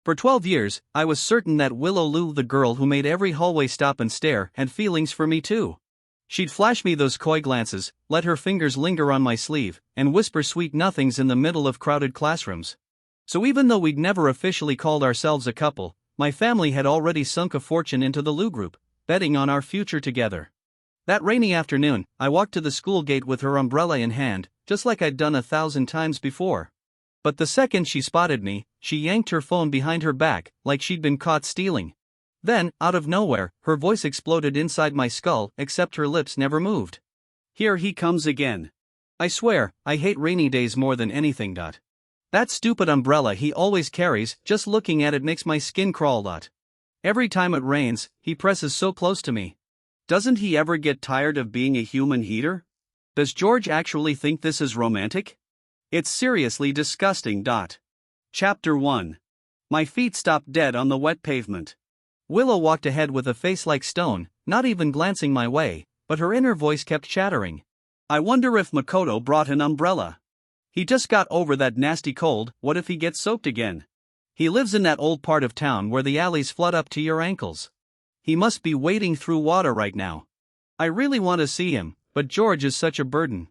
For 12 years, I was certain that Willow Lou, the girl who made every hallway stop and stare, had feelings for me too. She'd flash me those coy glances, let her fingers linger on my sleeve, and whisper sweet nothings in the middle of crowded classrooms. So even though we'd never officially called ourselves a couple, my family had already sunk a fortune into the Lou group, betting on our future together. That rainy afternoon, I walked to the school gate with her umbrella in hand, just like I'd done 1,000 times before. But the second she spotted me, she yanked her phone behind her back, like she'd been caught stealing. Then, out of nowhere, her voice exploded inside my skull, except her lips never moved. "Here he comes again. I swear, I hate rainy days more than anything. That stupid umbrella he always carries, just looking at it makes my skin crawl. Every time it rains, he presses so close to me. Doesn't he ever get tired of being a human heater? Does George actually think this is romantic? It's seriously disgusting. Chapter 1. My feet stopped dead on the wet pavement. Willow walked ahead with a face like stone, not even glancing my way, but her inner voice kept chattering. I wonder if Makoto brought an umbrella. He just got over that nasty cold, what if he gets soaked again? He lives in that old part of town where the alleys flood up to your ankles. He must be wading through water right now. I really want to see him, but George is such a burden.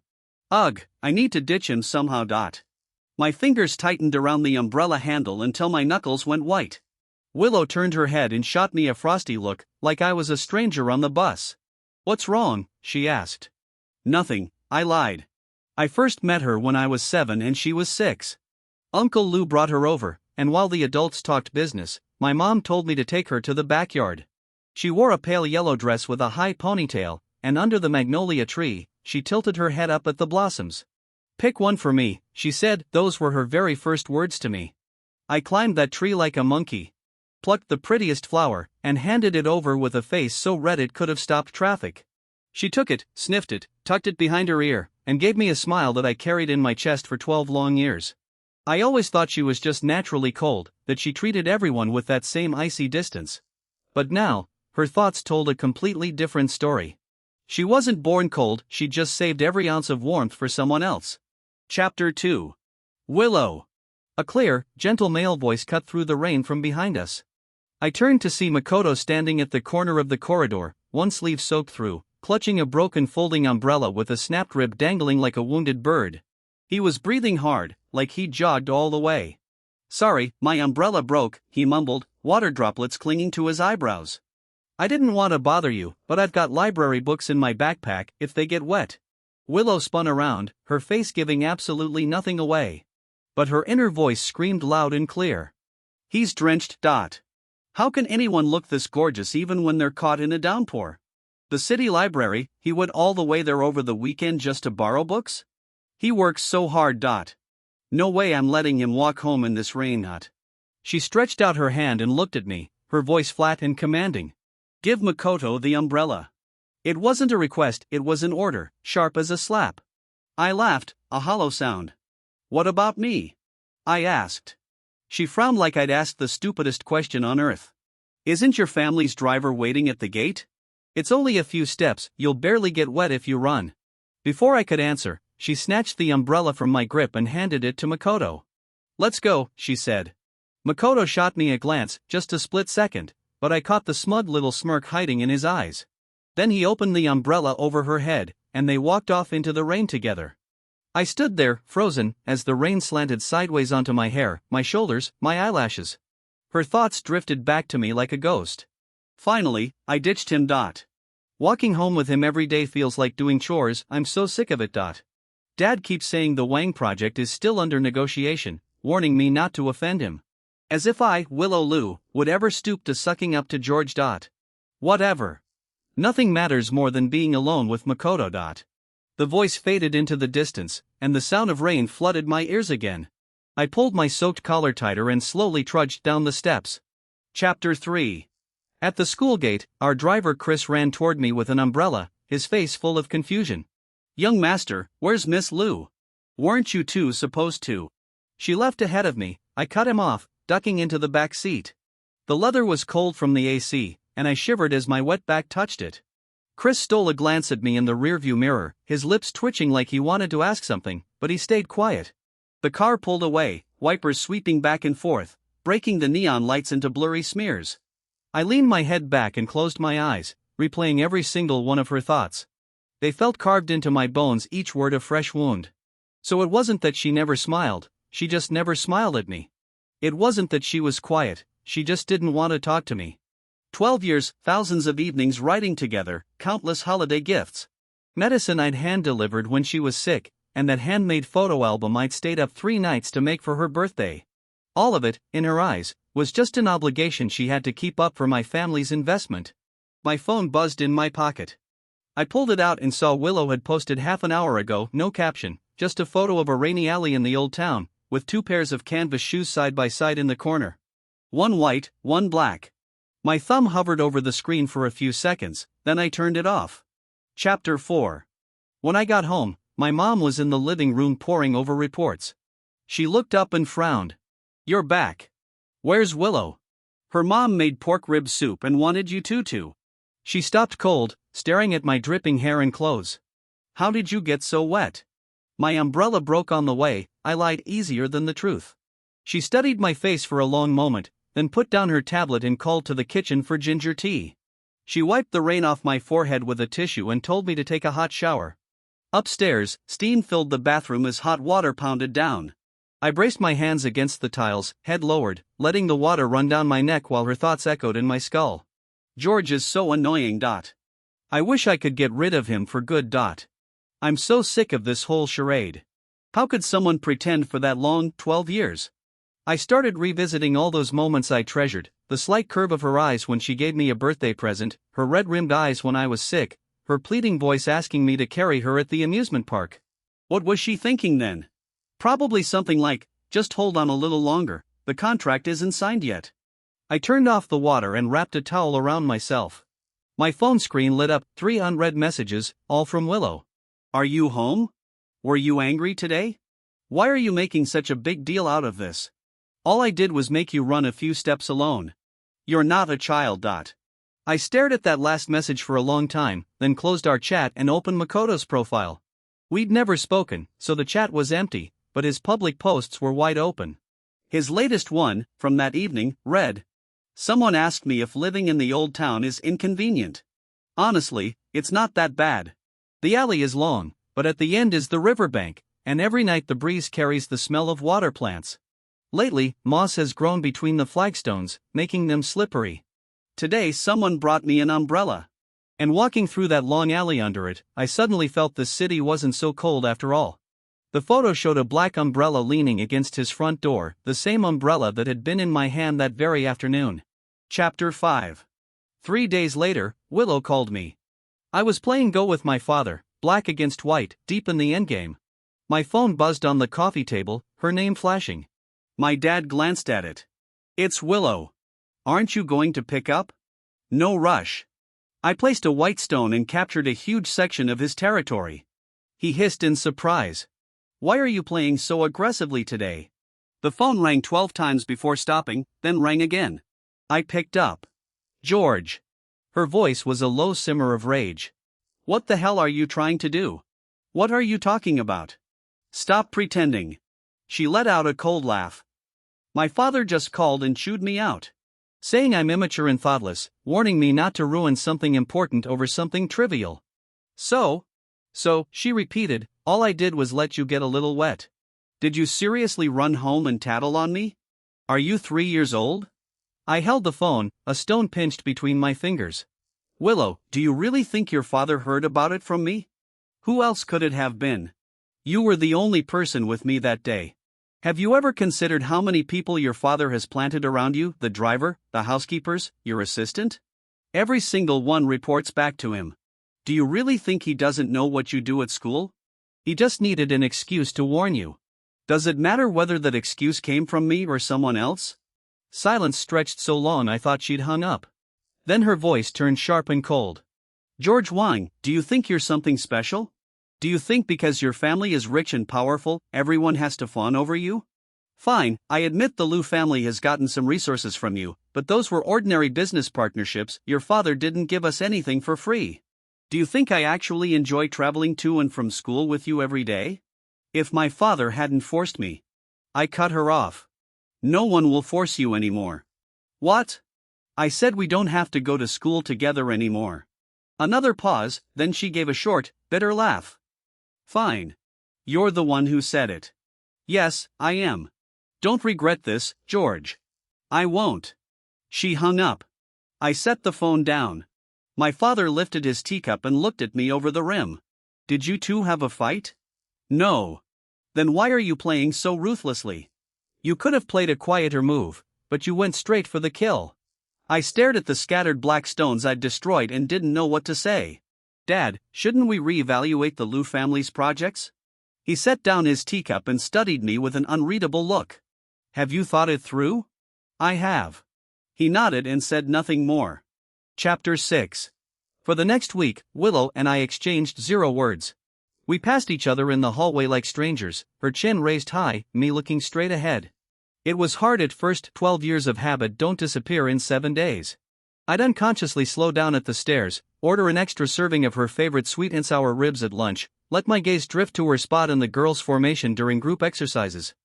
Ugh, I need to ditch him somehow. My fingers tightened around the umbrella handle until my knuckles went white. Willow turned her head and shot me a frosty look, like I was a stranger on the bus. "What's wrong?" she asked. "Nothing," I lied. "I first met her when I was 7 and she was 6. Uncle Lou brought her over, and while the adults talked business, my mom told me to take her to the backyard. She wore a pale yellow dress with a high ponytail, and under the magnolia tree, she tilted her head up at the blossoms. 'Pick one for me,' she said. Those were her very first words to me. I climbed that tree like a monkey, plucked the prettiest flower, and handed it over with a face so red it could have stopped traffic. She took it, sniffed it, tucked it behind her ear, and gave me a smile that I carried in my chest for 12 long years. I always thought she was just naturally cold, that she treated everyone with that same icy distance. But now, her thoughts told a completely different story. She wasn't born cold, she just saved every ounce of warmth for someone else. Chapter 2. Willow. A clear, gentle male voice cut through the rain from behind us. I turned to see Makoto standing at the corner of the corridor, one sleeve soaked through, clutching a broken folding umbrella with a snapped rib dangling like a wounded bird. He was breathing hard, like he'd jogged all the way. "Sorry, my umbrella broke," he mumbled, water droplets clinging to his eyebrows. "I didn't want to bother you, but I've got library books in my backpack if they get wet." Willow spun around, her face giving absolutely nothing away. But her inner voice screamed loud and clear. "He's drenched. How can anyone look this gorgeous even when they're caught in a downpour? The city library, he went all the way there over the weekend just to borrow books? He works so hard. No way I'm letting him walk home in this rain. She stretched out her hand and looked at me, her voice flat and commanding. "Give Makoto the umbrella." It wasn't a request, it was an order, sharp as a slap. I laughed, a hollow sound. "What about me?" I asked. She frowned like I'd asked the stupidest question on earth. "Isn't your family's driver waiting at the gate? It's only a few steps, you'll barely get wet if you run." Before I could answer, she snatched the umbrella from my grip and handed it to Makoto. "Let's go," she said. Makoto shot me a glance, just a split second, but I caught the smug little smirk hiding in his eyes. Then he opened the umbrella over her head, and they walked off into the rain together. I stood there, frozen, as the rain slanted sideways onto my hair, my shoulders, my eyelashes. Her thoughts drifted back to me like a ghost. Finally, I ditched him. Walking home with him every day feels like doing chores, I'm so sick of it. Dad keeps saying the Wang project is still under negotiation, warning me not to offend him. As if I, Willow Lou, would ever stoop to sucking up to George. Whatever. Nothing matters more than being alone with Makoto. The voice faded into the distance, and the sound of rain flooded my ears again. I pulled my soaked collar tighter and slowly trudged down the steps. Chapter 3. At the school gate, our driver Chris ran toward me with an umbrella, his face full of confusion. "Young master, where's Miss Lou? Weren't you two supposed to?" "She left ahead of me," I cut him off, ducking into the back seat. The leather was cold from the AC, and I shivered as my wet back touched it. Chris stole a glance at me in the rearview mirror, his lips twitching like he wanted to ask something, but he stayed quiet. The car pulled away, wipers sweeping back and forth, breaking the neon lights into blurry smears. I leaned my head back and closed my eyes, replaying every single one of her thoughts. They felt carved into my bones, each word a fresh wound. So it wasn't that she never smiled, she just never smiled at me. It wasn't that she was quiet, she just didn't want to talk to me. 12 years, thousands of evenings writing together, countless holiday gifts. Medicine I'd hand-delivered when she was sick, and that handmade photo album I'd stayed up 3 nights to make for her birthday. All of it, in her eyes, was just an obligation she had to keep up for my family's investment. My phone buzzed in my pocket. I pulled it out and saw Willow had posted half an hour ago, no caption, just a photo of a rainy alley in the old town, with 2 pairs of canvas shoes side by side in the corner. One white, one black. My thumb hovered over the screen for a few seconds, then I turned it off. Chapter 4. When I got home, my mom was in the living room poring over reports. She looked up and frowned. "You're back. Where's Willow?" "Her mom made pork rib soup and wanted you to." She stopped cold, staring at my dripping hair and clothes. "How did you get so wet?" "My umbrella broke on the way," I lied, easier than the truth. She studied my face for a long moment, then put down her tablet and called to the kitchen for ginger tea. She wiped the rain off my forehead with a tissue and told me to take a hot shower. Upstairs, steam filled the bathroom as hot water pounded down. I braced my hands against the tiles, head lowered, letting the water run down my neck while her thoughts echoed in my skull. "George is so annoying. I wish I could get rid of him for good. I'm so sick of this whole charade. How could someone pretend for that long, 12 years? I started revisiting all those moments I treasured, the slight curve of her eyes when she gave me a birthday present, her red-rimmed eyes when I was sick, her pleading voice asking me to carry her at the amusement park. What was she thinking then? Probably something like, "Just hold on a little longer, the contract isn't signed yet." I turned off the water and wrapped a towel around myself. My phone screen lit up, 3 unread messages, all from Willow. "Are you home? Were you angry today? Why are you making such a big deal out of this? All I did was make you run a few steps alone. You're not a child. I stared at that last message for a long time, then closed our chat and opened Makoto's profile. We'd never spoken, so the chat was empty, but his public posts were wide open. His latest one, from that evening, read, "Someone asked me if living in the old town is inconvenient. Honestly, it's not that bad. The alley is long, but at the end is the riverbank, and every night the breeze carries the smell of water plants. Lately, moss has grown between the flagstones, making them slippery. Today someone brought me an umbrella. And walking through that long alley under it, I suddenly felt the city wasn't so cold after all." The photo showed a black umbrella leaning against his front door, the same umbrella that had been in my hand that very afternoon. Chapter 5. 3 days later, Willow called me. I was playing Go with my father, black against white, deep in the endgame. My phone buzzed on the coffee table, her name flashing. My dad glanced at it. "It's Willow. Aren't you going to pick up?" "No rush." I placed a white stone and captured a huge section of his territory. He hissed in surprise. "Why are you playing so aggressively today?" The phone rang 12 times before stopping, then rang again. I picked up. "George." Her voice was a low simmer of rage. "What the hell are you trying to do? What are you talking about? Stop pretending." She let out a cold laugh. "My father just called and chewed me out. Saying I'm immature and thoughtless, warning me not to ruin something important over something trivial. So, she repeated, all I did was let you get a little wet. Did you seriously run home and tattle on me? Are you 3 years old?" I held the phone, a stone pinched between my fingers. "Willow, do you really think your father heard about it from me? Who else could it have been? You were the only person with me that day. Have you ever considered how many people your father has planted around you, the driver, the housekeepers, your assistant? Every single one reports back to him. Do you really think he doesn't know what you do at school? He just needed an excuse to warn you. Does it matter whether that excuse came from me or someone else?" Silence stretched so long I thought she'd hung up. Then her voice turned sharp and cold. "George Wang, do you think you're something special? Do you think because your family is rich and powerful, everyone has to fawn over you? Fine, I admit the Liu family has gotten some resources from you, but those were ordinary business partnerships. Your father didn't give us anything for free. Do you think I actually enjoy traveling to and from school with you every day? If my father hadn't forced me." I cut her off. No one will force you anymore. What? I said we don't have to go to school together anymore. Another pause, then she gave a short, bitter laugh. Fine. You're the one who said it. Yes, I am. Don't regret this, George. I won't. She hung up. I set the phone down. My father lifted his teacup and looked at me over the rim. Did you two have a fight? No. Then why are you playing so ruthlessly? You could have played a quieter move, but you went straight for the kill. I stared at the scattered black stones I'd destroyed and didn't know what to say. Dad, shouldn't we reevaluate the Liu family's projects? He set down his teacup and studied me with an unreadable look. Have you thought it through? I have. He nodded and said nothing more. Chapter 6. For the next week, Willow and I exchanged 0 words. We passed each other in the hallway like strangers, her chin raised high, me looking straight ahead. It was hard at first. 12 years of habit don't disappear in 7 days. I'd unconsciously slow down at the stairs, order an extra serving of her favorite sweet and sour ribs at lunch, let my gaze drift to her spot in the girls' formation during group exercises.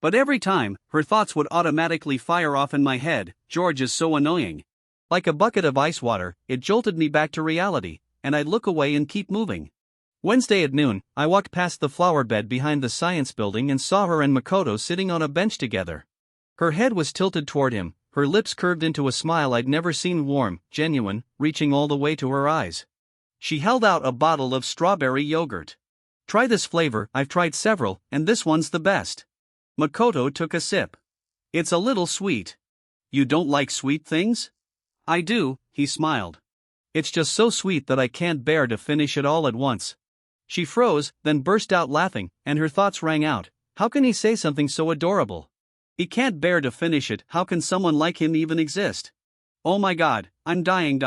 But every time, her thoughts would automatically fire off in my head. George is so annoying. Like a bucket of ice water, it jolted me back to reality, and I'd look away and keep moving. Wednesday at noon, I walked past the flower bed behind the science building and saw her and Makoto sitting on a bench together. Her head was tilted toward him, her lips curved into a smile I'd never seen, warm, genuine, reaching all the way to her eyes. She held out a bottle of strawberry yogurt. Try this flavor, I've tried several, and this one's the best. Makoto took a sip. It's a little sweet. You don't like sweet things? I do, he smiled. It's just so sweet that I can't bear to finish it all at once. She froze, then burst out laughing, and her thoughts rang out. How can he say something so adorable? He can't bear to finish it. How can someone like him even exist? Oh my god, I'm dying.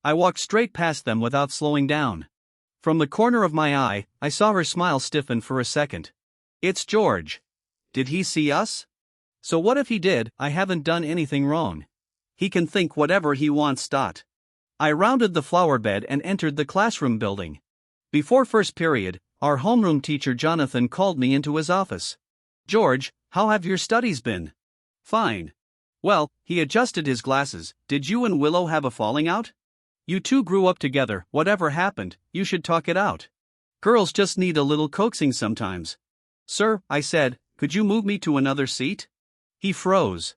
I walked straight past them without slowing down. From the corner of my eye, I saw her smile stiffen for a second. It's George. Did he see us? So what if he did? I haven't done anything wrong. He can think whatever he wants. I rounded the flower bed and entered the classroom building. Before first period, our homeroom teacher Jonathan called me into his office. George, how have your studies been? Fine. Well, he adjusted his glasses. Did you and Willow have a falling out? You two grew up together. Whatever happened, you should talk it out. Girls just need a little coaxing sometimes. Sir, I said, could you move me to another seat? He froze.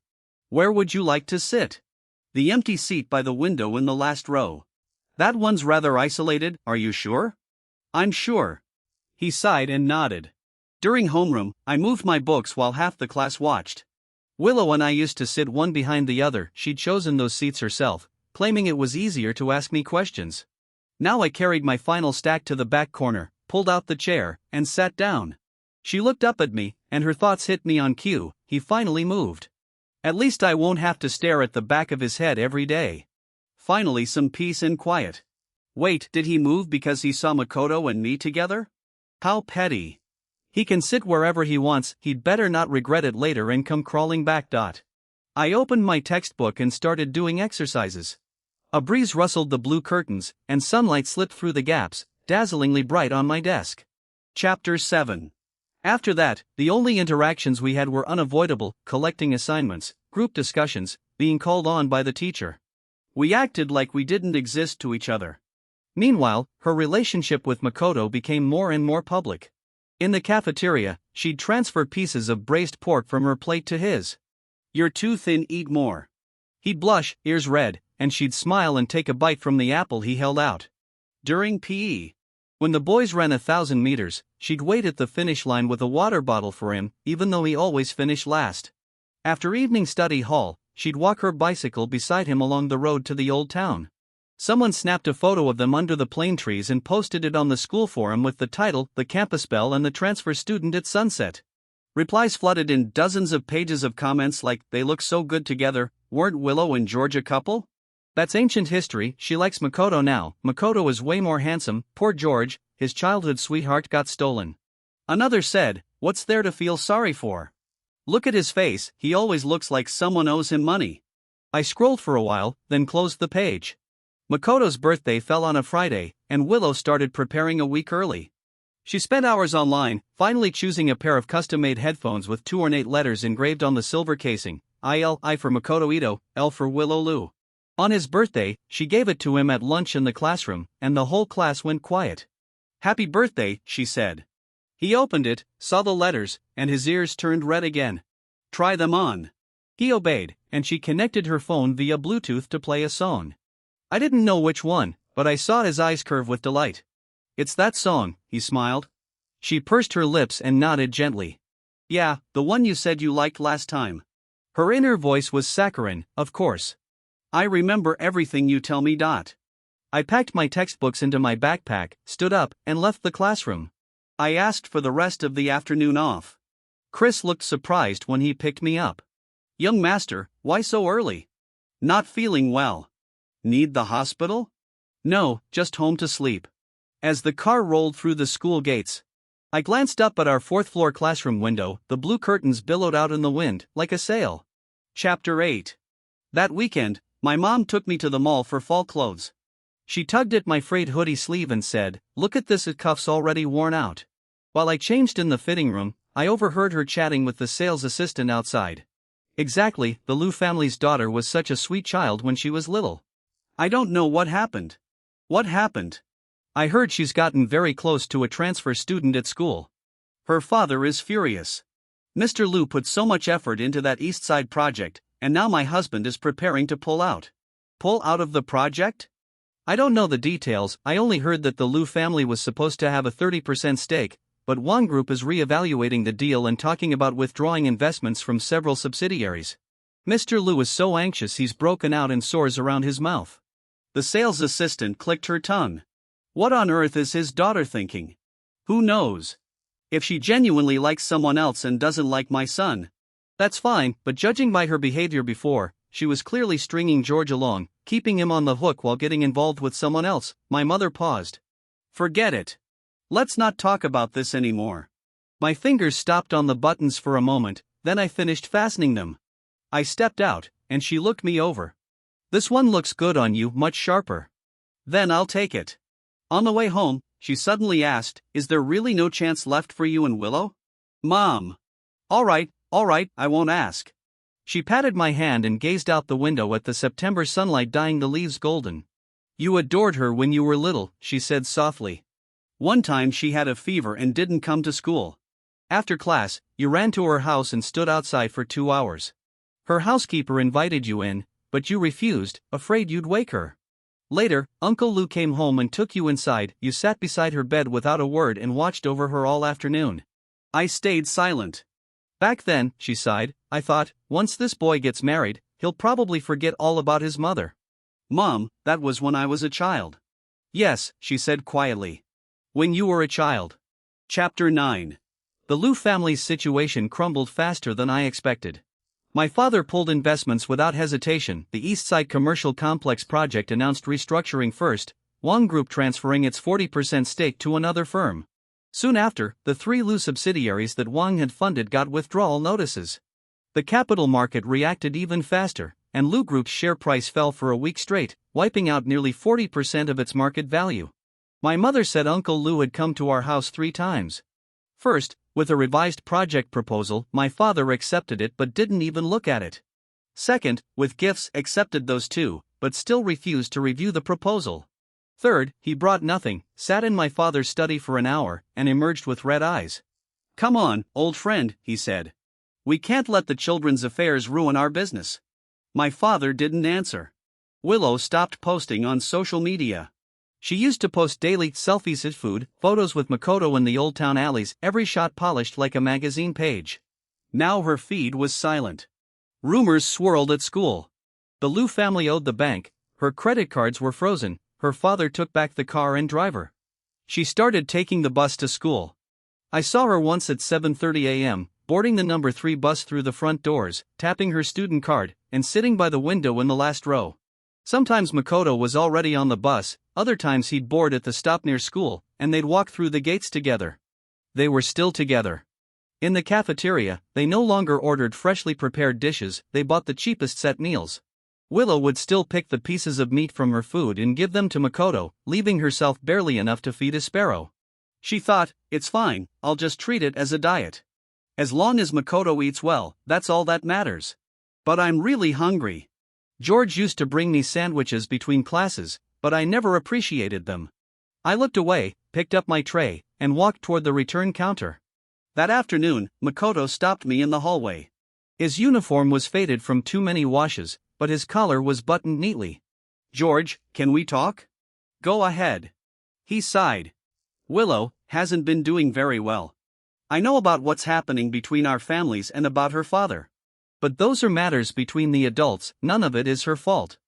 Where would you like to sit? The empty seat by the window in the last row. That one's rather isolated, are you sure? I'm sure. He sighed and nodded. During homeroom, I moved my books while half the class watched. Willow and I used to sit one behind the other. She'd chosen those seats herself, claiming it was easier to ask me questions. Now I carried my final stack to the back corner, pulled out the chair, and sat down. She looked up at me, and her thoughts hit me on cue. He finally moved. At least I won't have to stare at the back of his head every day. Finally, some peace and quiet. Wait, did he move because he saw Makoto and me together? How petty. He can sit wherever he wants. He'd better not regret it later and come crawling back. I opened my textbook and started doing exercises. A breeze rustled the blue curtains, and sunlight slipped through the gaps, dazzlingly bright on my desk. Chapter 7. After that, the only interactions we had were unavoidable: collecting assignments, group discussions, being called on by the teacher. We acted like we didn't exist to each other. Meanwhile, her relationship with Makoto became more and more public. In the cafeteria, she'd transfer pieces of braised pork from her plate to his. You're too thin, eat more. He'd blush, ears red, and she'd smile and take a bite from the apple he held out. During PE, when the boys ran 1,000 meters, she'd wait at the finish line with a water bottle for him, even though he always finished last. After evening study hall, she'd walk her bicycle beside him along the road to the old town. Someone snapped a photo of them under the plane trees and posted it on the school forum with the title, "The Campus Belle and the Transfer Student at Sunset." Replies flooded in, dozens of pages of comments like, "They look so good together, weren't Willow and George a couple?" That's ancient history. She likes Makoto now. Makoto is way more handsome. Poor George, his childhood sweetheart got stolen. Another said, "What's there to feel sorry for? Look at his face, he always looks like someone owes him money." I scrolled for a while, then closed the page. Makoto's birthday fell on a Friday, and Willow started preparing a week early. She spent hours online, finally choosing a pair of custom-made headphones with two ornate letters engraved on the silver casing, I for Makoto Ito, L for Willow Lu. On his birthday, she gave it to him at lunch in the classroom, and the whole class went quiet. "Happy birthday," she said. He opened it, saw the letters, and his ears turned red again. "Try them on." He obeyed, and she connected her phone via Bluetooth to play a song. I didn't know which one, but I saw his eyes curve with delight. "It's that song," he smiled. She pursed her lips and nodded gently. "Yeah, the one you said you liked last time." Her inner voice was saccharine, of course. "I remember everything you tell me. I packed my textbooks into my backpack, stood up, and left the classroom. I asked for the rest of the afternoon off. Chris looked surprised when he picked me up. "Young master, why so early?" "Not feeling well." "Need the hospital?" "No, just home to sleep." As the car rolled through the school gates, I glanced up at our fourth-floor classroom window. The blue curtains billowed out in the wind, like a sail. Chapter 8. That weekend, my mom took me to the mall for fall clothes. She tugged at my frayed hoodie sleeve and said, "Look at this, cuff's already worn out." While I changed in the fitting room, I overheard her chatting with the sales assistant outside. Exactly, the Liu family's daughter was such a sweet child when she was little. "I don't know what happened." "What happened?" "I heard she's gotten very close to a transfer student at school. Her father is furious. Mr. Liu put so much effort into that East Side project, and now my husband is preparing to pull out." "Pull out of the project?" "I don't know the details. I only heard that the Liu family was supposed to have a 30% stake, but Wang Group is re-evaluating the deal and talking about withdrawing investments from several subsidiaries. Mr. Liu is so anxious he's broken out in sores around his mouth." The sales assistant clicked her tongue. What on earth is his daughter thinking? Who knows? If she genuinely likes someone else and doesn't like my son, that's fine, but judging by her behavior before, she was clearly stringing George along, keeping him on the hook while getting involved with someone else. My mother paused. "Forget it. Let's not talk about this anymore." My fingers stopped on the buttons for a moment, then I finished fastening them. I stepped out, and she looked me over. "This one looks good on you, much sharper." "Then I'll take it." On the way home, she suddenly asked, "Is there really no chance left for you and Willow?" "Mom." All right, I won't ask." She patted my hand and gazed out the window at the September sunlight dyeing the leaves golden. "You adored her when you were little," she said softly. "One time she had a fever and didn't come to school. After class, you ran to her house and stood outside for 2 hours. Her housekeeper invited you in, but you refused, afraid you'd wake her. Later, Uncle Liu came home and took you inside. You sat beside her bed without a word and watched over her all afternoon." I stayed silent. "Back then," she sighed, "I thought, once this boy gets married, he'll probably forget all about his mother." "Mom, that was when I was a child." "Yes," she said quietly. "When you were a child." Chapter 9. The Liu family's situation crumbled faster than I expected. My father pulled investments without hesitation. The East Side Commercial Complex project announced restructuring first, Wang Group transferring its 40% stake to another firm. Soon after, the 3 Liu subsidiaries that Wang had funded got withdrawal notices. The capital market reacted even faster, and Liu Group's share price fell for a week straight, wiping out nearly 40% of its market value. My mother said Uncle Liu had come to our house 3 times. First, with a revised project proposal, my father accepted it but didn't even look at it. Second, with gifts, accepted those too, but still refused to review the proposal. Third, he brought nothing, sat in my father's study for an hour, and emerged with red eyes. "Come on, old friend," he said. "We can't let the children's affairs ruin our business." My father didn't answer. Willow stopped posting on social media. She used to post daily selfies at food, photos with Makoto in the old town alleys, every shot polished like a magazine page. Now her feed was silent. Rumors swirled at school. The Liu family owed the bank, her credit cards were frozen, her father took back the car and driver. She started taking the bus to school. I saw her once at 7:30 a.m., boarding the number 3 bus through the front doors, tapping her student card, and sitting by the window in the last row. Sometimes Makoto was already on the bus, other times he'd board at the stop near school, and they'd walk through the gates together. They were still together. In the cafeteria, they no longer ordered freshly prepared dishes, they bought the cheapest set meals. Willow would still pick the pieces of meat from her food and give them to Makoto, leaving herself barely enough to feed a sparrow. She thought, it's fine, I'll just treat it as a diet. As long as Makoto eats well, that's all that matters. But I'm really hungry. George used to bring me sandwiches between classes, but I never appreciated them. I looked away, picked up my tray, and walked toward the return counter. That afternoon, Makoto stopped me in the hallway. His uniform was faded from too many washes, but his collar was buttoned neatly. George, can we talk? Go ahead. He sighed. Willow hasn't been doing very well. I know about what's happening between our families and about her father. But those are matters between the adults, none of it is her fault.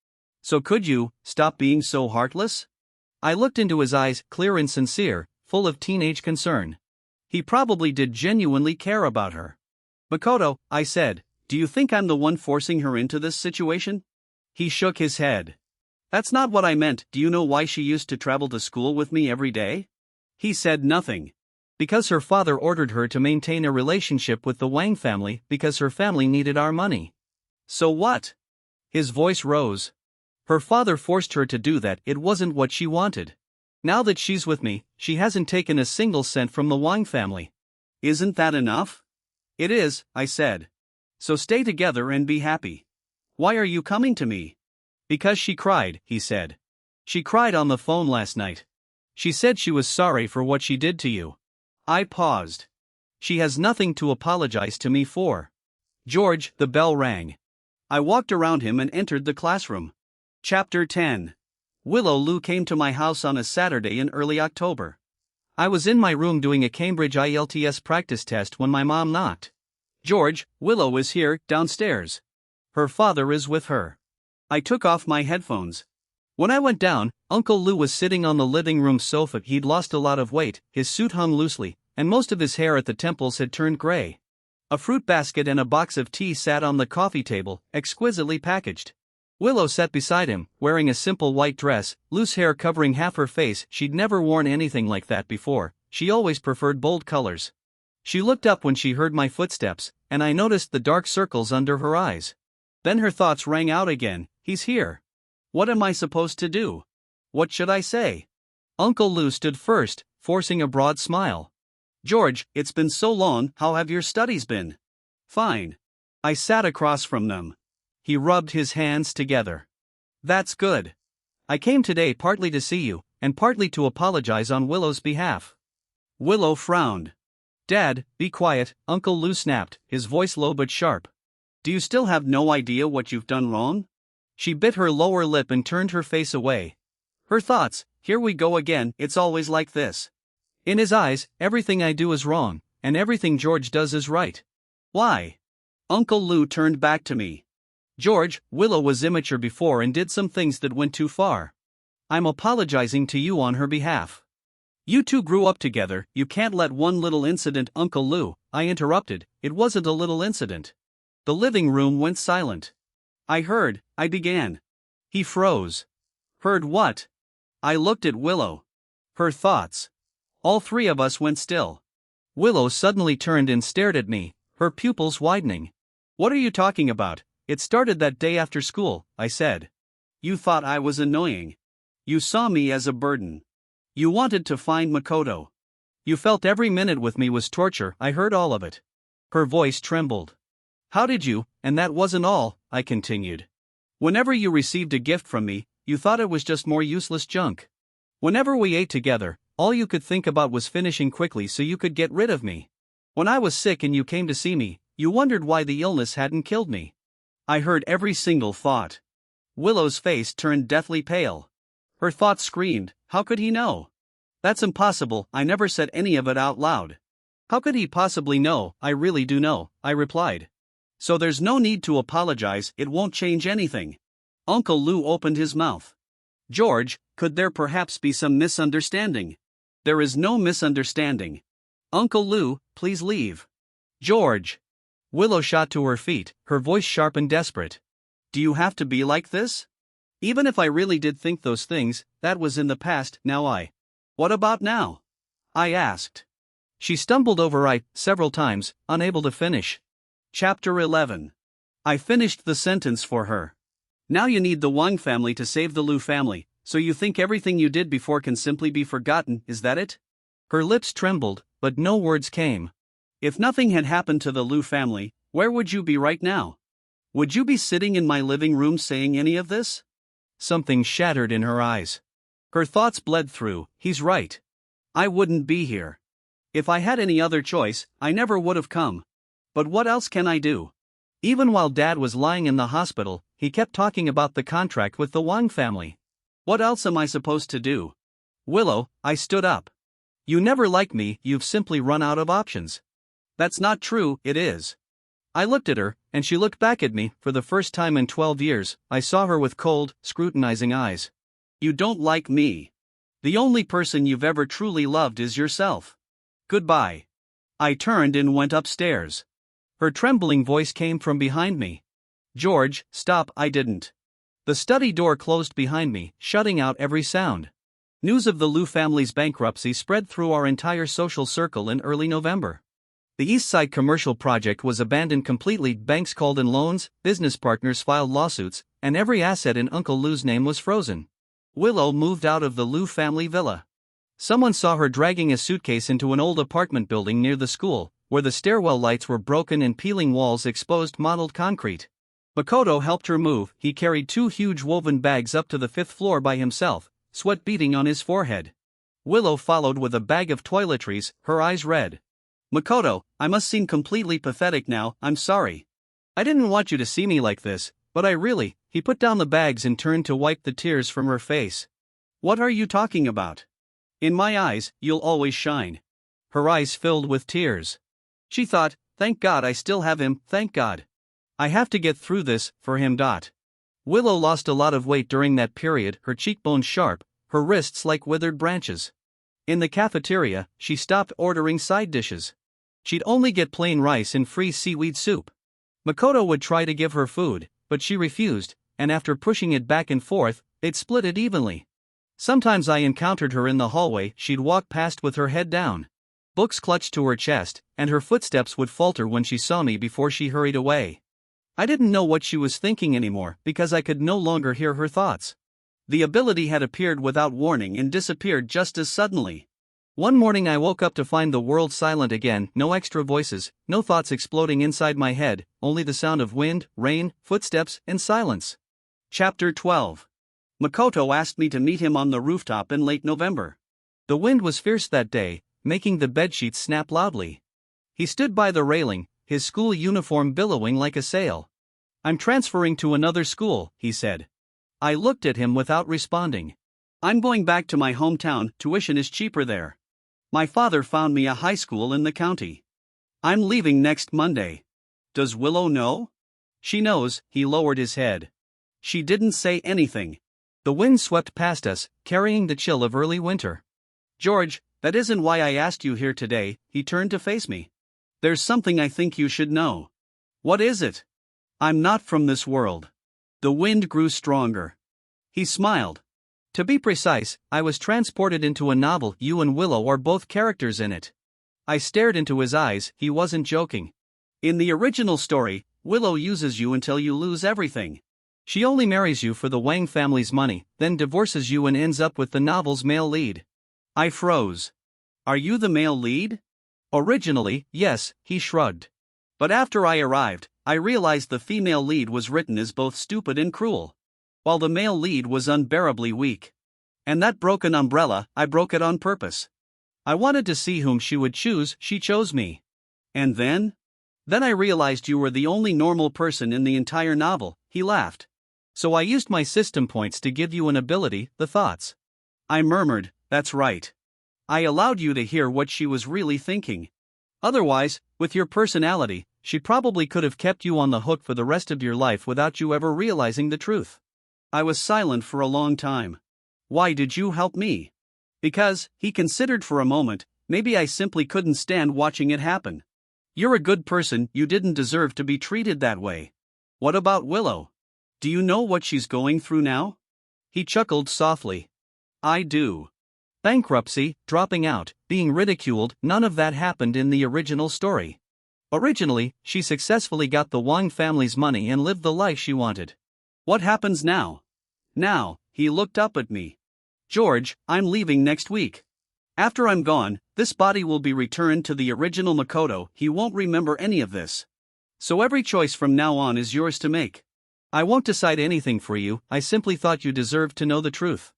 So could you stop being so heartless? I looked into his eyes, clear and sincere, full of teenage concern. He probably did genuinely care about her. Makoto, I said, do you think I'm the one forcing her into this situation? He shook his head. That's not what I meant. Do you know why she used to travel to school with me every day? He said nothing. Because her father ordered her to maintain a relationship with the Wang family because her family needed our money. So what? His voice rose. Her father forced her to do that. It wasn't what she wanted. Now that she's with me, she hasn't taken a single cent from the Wang family. Isn't that enough? It is, I said. So stay together and be happy. Why are you coming to me? Because she cried, he said. She cried on the phone last night. She said she was sorry for what she did to you. I paused. She has nothing to apologize to me for. George, the bell rang. I walked around him and entered the classroom. Chapter 10. Willow Lu came to my house on a Saturday in early October. I was in my room doing a Cambridge IELTS practice test when my mom knocked. George, Willow is here, downstairs. Her father is with her. I took off my headphones. When I went down, Uncle Lou was sitting on the living room sofa. He'd lost a lot of weight, his suit hung loosely, and most of his hair at the temples had turned gray. A fruit basket and a box of tea sat on the coffee table, exquisitely packaged. Willow sat beside him, wearing a simple white dress, loose hair covering half her face. She'd never worn anything like that before. She always preferred bold colors. She looked up when she heard my footsteps, and I noticed the dark circles under her eyes. Then her thoughts rang out again. He's here. What am I supposed to do? What should I say? Uncle Lou stood first, forcing a broad smile. George, it's been so long, how have your studies been? Fine. I sat across from them. He rubbed his hands together. That's good. I came today partly to see you, and partly to apologize on Willow's behalf. Willow frowned. Dad, be quiet, Uncle Lou snapped, his voice low but sharp. Do you still have no idea what you've done wrong? She bit her lower lip and turned her face away. Her thoughts, here we go again, it's always like this. In his eyes, everything I do is wrong, and everything George does is right. Why? Uncle Lou turned back to me. George, Willow was immature before and did some things that went too far. I'm apologizing to you on her behalf. You two grew up together, you can't let one little incident. Uncle Lou, I interrupted, it wasn't a little incident. The living room went silent. I began. He froze. Heard what? I looked at Willow. Her thoughts. All three of us went still. Willow suddenly turned and stared at me, her pupils widening. What are you talking about? It started that day after school, I said. You thought I was annoying. You saw me as a burden. You wanted to find Makoto. You felt every minute with me was torture. I heard all of it. Her voice trembled. How did you? And that wasn't all, I continued. Whenever you received a gift from me, you thought it was just more useless junk. Whenever we ate together, all you could think about was finishing quickly so you could get rid of me. When I was sick and you came to see me, you wondered why the illness hadn't killed me. I heard every single thought. Willow's face turned deathly pale. Her thoughts screamed, how could he know? That's impossible, I never said any of it out loud. How could he possibly know? I really do know, I replied. So there's no need to apologize, it won't change anything. Uncle Lou opened his mouth. George, could there perhaps be some misunderstanding? There is no misunderstanding. Uncle Lou, please leave. George. Willow shot to her feet, her voice sharp and desperate. Do you have to be like this? Even if I really did think those things, that was in the past, now What about now? I asked. She stumbled over several times, unable to finish. Chapter 11. I finished the sentence for her. Now you need the Wang family to save the Lu family, so you think everything you did before can simply be forgotten, is that it? Her lips trembled, but no words came. If nothing had happened to the Liu family, where would you be right now? Would you be sitting in my living room saying any of this? Something shattered in her eyes. Her thoughts bled through. He's right. I wouldn't be here. If I had any other choice, I never would have come. But what else can I do? Even while Dad was lying in the hospital, he kept talking about the contract with the Wang family. What else am I supposed to do? Willow, I stood up. You never liked me, you've simply run out of options. That's not true, it is. I looked at her, and she looked back at me. For the first time in 12 years, I saw her with cold, scrutinizing eyes. You don't like me. The only person you've ever truly loved is yourself. Goodbye. I turned and went upstairs. Her trembling voice came from behind me. George, stop, I didn't. The study door closed behind me, shutting out every sound. News of the Liu family's bankruptcy spread through our entire social circle in early November. The East Side commercial project was abandoned completely, banks called in loans, business partners filed lawsuits, and every asset in Uncle Lou's name was frozen. Willow moved out of the Liu family villa. Someone saw her dragging a suitcase into an old apartment building near the school, where the stairwell lights were broken and peeling walls exposed mottled concrete. Makoto helped her move. He carried 2 huge woven bags up to the 5th floor by himself, sweat beading on his forehead. Willow followed with a bag of toiletries, her eyes red. Makoto, I must seem completely pathetic now, I'm sorry. I didn't want you to see me like this, but I really. He put down the bags and turned to wipe the tears from her face. What are you talking about? In my eyes, you'll always shine. Her eyes filled with tears. She thought, thank God I still have him, thank God. I have to get through this, for him. Willow lost a lot of weight during that period, her cheekbones sharp, her wrists like withered branches. In the cafeteria, she stopped ordering side dishes. She'd only get plain rice and free seaweed soup. Makoto would try to give her food, but she refused, and after pushing it back and forth, they'd split it evenly. Sometimes I encountered her in the hallway. She'd walk past with her head down. Books clutched to her chest, and her footsteps would falter when she saw me before she hurried away. I didn't know what she was thinking anymore because I could no longer hear her thoughts. The ability had appeared without warning and disappeared just as suddenly. One morning I woke up to find the world silent again, no extra voices, no thoughts exploding inside my head, only the sound of wind, rain, footsteps, and silence. Chapter 12. Makoto asked me to meet him on the rooftop in late November. The wind was fierce that day, making the bedsheets snap loudly. He stood by the railing, his school uniform billowing like a sail. I'm transferring to another school, he said. I looked at him without responding. I'm going back to my hometown, tuition is cheaper there. My father found me a high school in the county. I'm leaving next Monday. Does Willow know? She knows, he lowered his head. She didn't say anything. The wind swept past us, carrying the chill of early winter. George, that isn't why I asked you here today, he turned to face me. There's something I think you should know. What is it? I'm not from this world. The wind grew stronger. He smiled. To be precise, I was transported into a novel. You and Willow are both characters in it. I stared into his eyes. He wasn't joking. In the original story, Willow uses you until you lose everything. She only marries you for the Wang family's money, then divorces you and ends up with the novel's male lead. I froze. Are you the male lead? Originally, yes, he shrugged. But after I arrived, I realized the female lead was written as both stupid and cruel, while the male lead was unbearably weak. And that broken umbrella, I broke it on purpose. I wanted to see whom she would choose. She chose me. And then? Then I realized you were the only normal person in the entire novel, he laughed. So I used my system points to give you an ability, the thoughts. I murmured, that's right. I allowed you to hear what she was really thinking. Otherwise, with your personality, she probably could have kept you on the hook for the rest of your life without you ever realizing the truth. I was silent for a long time. Why did you help me? Because, he considered for a moment, maybe I simply couldn't stand watching it happen. You're a good person, you didn't deserve to be treated that way. What about Willow? Do you know what she's going through now? He chuckled softly. I do. Bankruptcy, dropping out, being ridiculed, none of that happened in the original story. Originally, she successfully got the Wang family's money and lived the life she wanted. What happens now? Now, he looked up at me. George, I'm leaving next week. After I'm gone, This body will be returned to the original Makoto. He won't remember any of this. So every choice from now on is yours to make. I won't decide anything for you, I simply thought you deserved to know the truth.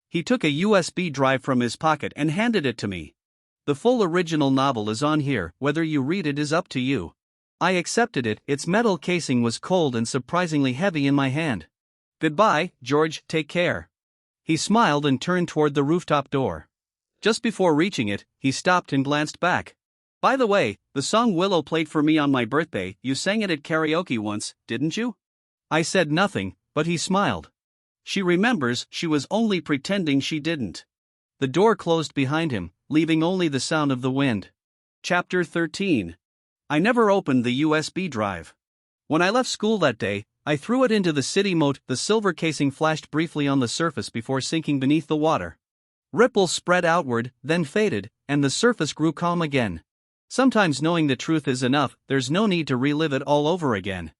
He took a USB drive from his pocket and handed it to me. The full original novel is on here, whether you read it is up to you. I accepted it, its metal casing was cold and surprisingly heavy in my hand. Goodbye, George, take care. He smiled and turned toward the rooftop door. Just before reaching it, he stopped and glanced back. By the way, the song Willow played for me on my birthday, you sang it at karaoke once, didn't you? I said nothing, but he smiled. She remembers, she was only pretending she didn't. The door closed behind him, leaving only the sound of the wind. Chapter 13. I never opened the USB drive. When I left school that day, I threw it into the city moat. The silver casing flashed briefly on the surface before sinking beneath the water. Ripples spread outward, then faded, and the surface grew calm again. Sometimes knowing the truth is enough, there's no need to relive it all over again.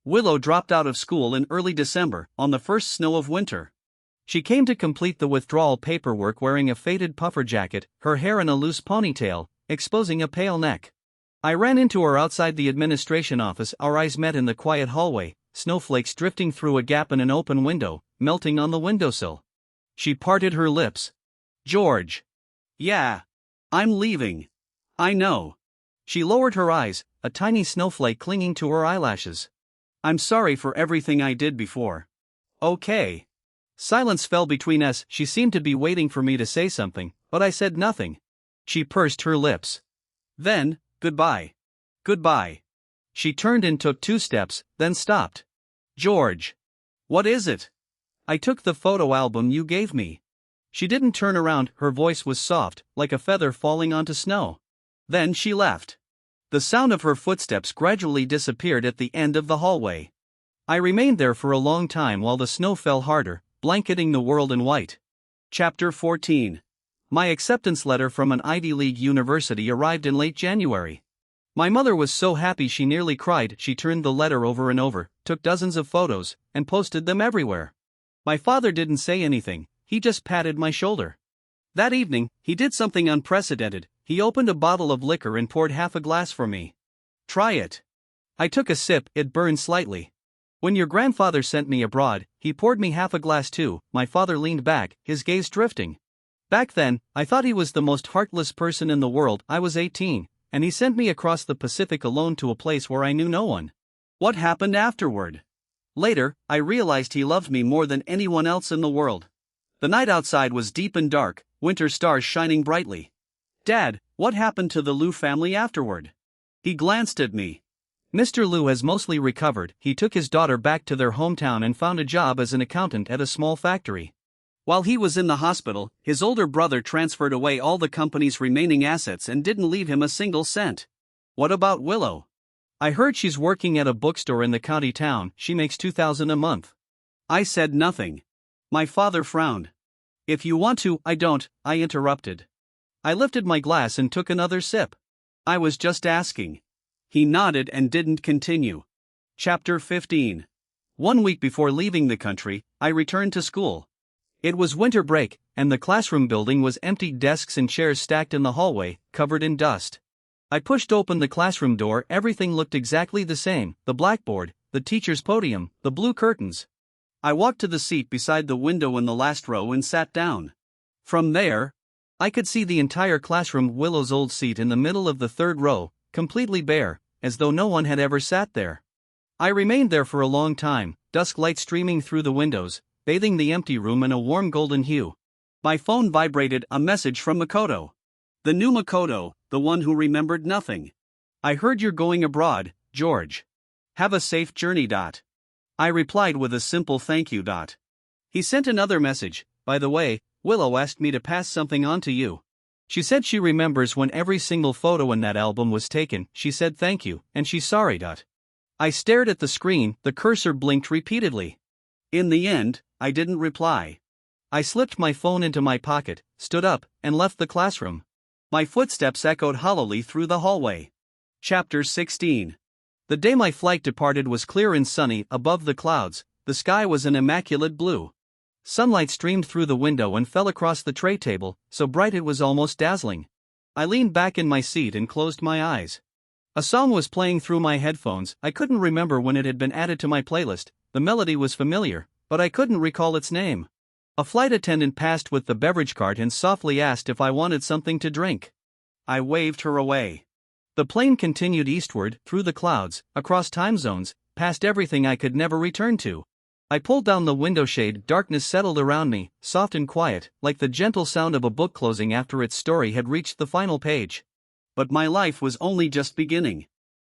Willow dropped out of school in early December, on the first snow of winter. She came to complete the withdrawal paperwork wearing a faded puffer jacket, her hair in a loose ponytail, exposing a pale neck. I ran into her outside the administration office. Our eyes met in the quiet hallway, snowflakes drifting through a gap in an open window, melting on the windowsill. She parted her lips. George. Yeah. I'm leaving. I know. She lowered her eyes, a tiny snowflake clinging to her eyelashes. I'm sorry for everything I did before. Okay. Silence fell between us. She seemed to be waiting for me to say something, but I said nothing. She pursed her lips. Then, goodbye. Goodbye. She turned and took 2 steps, then stopped. George. What is it? I took the photo album you gave me. She didn't turn around, her voice was soft, like a feather falling onto snow. Then she left. The sound of her footsteps gradually disappeared at the end of the hallway. I remained there for a long time while the snow fell harder, blanketing the world in white. Chapter 14. My acceptance letter from an Ivy League university arrived in late January. My mother was so happy she nearly cried. She turned the letter over and over, took dozens of photos, and posted them everywhere. My father didn't say anything, he just patted my shoulder. That evening, he did something unprecedented. He opened a bottle of liquor and poured half a glass for me. Try it. I took a sip, it burned slightly. When your grandfather sent me abroad, he poured me half a glass too. My father leaned back, his gaze drifting. Back then, I thought he was the most heartless person in the world. I was 18, and he sent me across the Pacific alone to a place where I knew no one. What happened afterward? Later, I realized he loved me more than anyone else in the world. The night outside was deep and dark, winter stars shining brightly. Dad, what happened to the Liu family afterward? He glanced at me. Mr. Liu has mostly recovered. He took his daughter back to their hometown and found a job as an accountant at a small factory. While he was in the hospital, his older brother transferred away all the company's remaining assets and didn't leave him a single cent. What about Willow? I heard she's working at a bookstore in the county town. She makes $2,000 a month. I said nothing. My father frowned. If you want to, I don't, I interrupted. I lifted my glass and took another sip. I was just asking. He nodded and didn't continue. Chapter 15. 1 week before leaving the country, I returned to school. It was winter break, and the classroom building was empty, desks and chairs stacked in the hallway, covered in dust. I pushed open the classroom door. Everything looked exactly the same: the blackboard, the teacher's podium, the blue curtains. I walked to the seat beside the window in the last row and sat down. From there, I could see the entire classroom. Willow's old seat in the middle of the 3rd row, completely bare, as though no one had ever sat there. I remained there for a long time, dusk light streaming through the windows, bathing the empty room in a warm golden hue. My phone vibrated, a message from Makoto. The new Makoto, the one who remembered nothing. I heard you're going abroad, George. Have a safe journey. I replied with a simple thank you. He sent another message. By the way, Willow asked me to pass something on to you. She said she remembers when every single photo in that album was taken. She said thank you, and she's sorry. I stared at the screen, the cursor blinked repeatedly. In the end, I didn't reply. I slipped my phone into my pocket, stood up, and left the classroom. My footsteps echoed hollowly through the hallway. Chapter 16. The day my flight departed was clear and sunny. Above the clouds, the sky was an immaculate blue. Sunlight streamed through the window and fell across the tray table, so bright it was almost dazzling. I leaned back in my seat and closed my eyes. A song was playing through my headphones. I couldn't remember when it had been added to my playlist. The melody was familiar, but I couldn't recall its name. A flight attendant passed with the beverage cart and softly asked if I wanted something to drink. I waved her away. The plane continued eastward, through the clouds, across time zones, past everything I could never return to. I pulled down the window shade. Darkness settled around me, soft and quiet, like the gentle sound of a book closing after its story had reached the final page. But my life was only just beginning.